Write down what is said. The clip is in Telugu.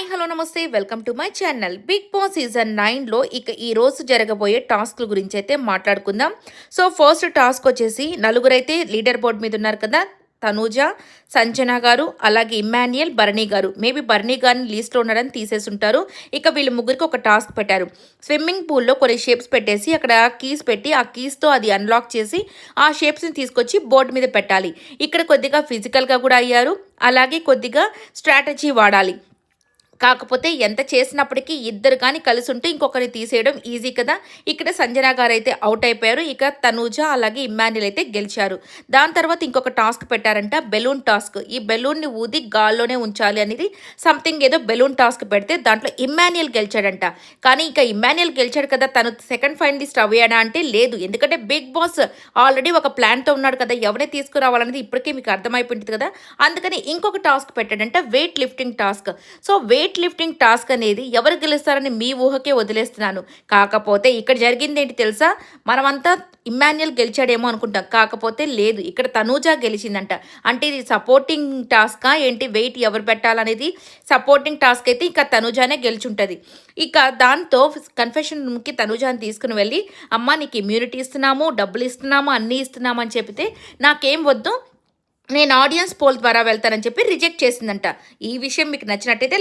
హాయ్ హలో నమస్తే welcome to my channel. Big boss season 9లో ఇక ఈ రోజు జరగబోయే టాస్క్ల గురించి అయితే మాట్లాడుకుందాం. సో ఫస్ట్ టాస్క్ వచ్చేసి నలుగురైతే లీడర్ బోర్డ్ మీద ఉన్నారు కదా. తనూజ, సంజన గారు, అలాగే ఇమ్మాన్యుయల్, భరణి గారు. మేబీ భరణి గారిని లీస్ట్లో ఉన్నారని తీసేసి ఉంటారు. ఇక వీళ్ళు ముగ్గురికి ఒక టాస్క్ పెట్టారు. స్విమ్మింగ్ పూల్లో కొన్ని షేప్స్ పెట్టేసి అక్కడ కీస్ పెట్టి ఆ కీస్తో అది అన్లాక్ చేసి ఆ షేప్స్ని తీసుకొచ్చి బోర్డు మీద పెట్టాలి. ఇక్కడ కొద్దిగా ఫిజికల్గా కూడా అయ్యారు, అలాగే కొద్దిగా స్ట్రాటజీ వాడాలి. కాకపోతే ఎంత చేసినప్పటికీ ఇద్దరు కానీ కలిసి ఉంటే ఇంకొకరిని తీసేయడం ఈజీ కదా. ఇక్కడ సంజన గారు అయితే అవుట్ అయిపోయారు. ఇక తనూజ అలాగే ఇమ్మాన్యుయల్ అయితే గెలిచారు. దాని తర్వాత ఇంకొక టాస్క్ పెట్టారంట, బెలూన్ టాస్క్. ఈ బెలూన్ని ఊది గాల్లోనే ఉంచాలి అనేది సంథింగ్ ఏదో బెలూన్ టాస్క్ పెడితే దాంట్లో ఇమ్మాన్యుయల్ గెలిచాడంట. కానీ ఇక ఇమ్మాన్యుయల్ గెలిచాడు కదా, తను సెకండ్ ఫైనలిస్ట్ అవ్వాడా అంటే లేదు. ఎందుకంటే బిగ్ బాస్ ఆల్రెడీ ఒక ప్లాన్తో ఉన్నాడు కదా, ఎవరిని తీసుకురావాలనేది ఇప్పటికే మీకు అర్థమైపోయింది కదా. అందుకని ఇంకొక టాస్క్ పెట్టాడంట, weight lifting task. So weight lifting task అనేది ఎవరు గెలుస్తారని మీ ఊహకే వదిలేస్తున్నాను. కాకపోతే ఇక్కడ జరిగింది ఏంటి తెలుసా, మనమంతా ఇమ్మాన్యుయల్ గెలిచాడేమో అనుకుంటాం, కాకపోతే లేదు, ఇక్కడ తనూజ గెలిచిందంట. అంటే ఇది సపోర్టింగ్ టాస్కా ఏంటి, వెయిట్ ఎవరు పెట్టాలనేది సపోర్టింగ్ టాస్క్ అయితే ఇక తనూజానే గెలిచుంటుంది. ఇక దాంతో కన్ఫెషన్ రూమ్కి తనూజాని తీసుకుని వెళ్ళి, అమ్మ నీకు ఇమ్యూనిటీ ఇస్తున్నాము, డబ్బులు ఇస్తున్నాము, అన్నీ ఇస్తున్నాము అని చెప్తే నాకేం వద్దు, నేను ఆడియన్స్ పోల్ ద్వారా వెళ్తానని చెప్పి రిజెక్ట్ చేసిందంట. ఈ విషయం మీకు నచ్చినట్టయితే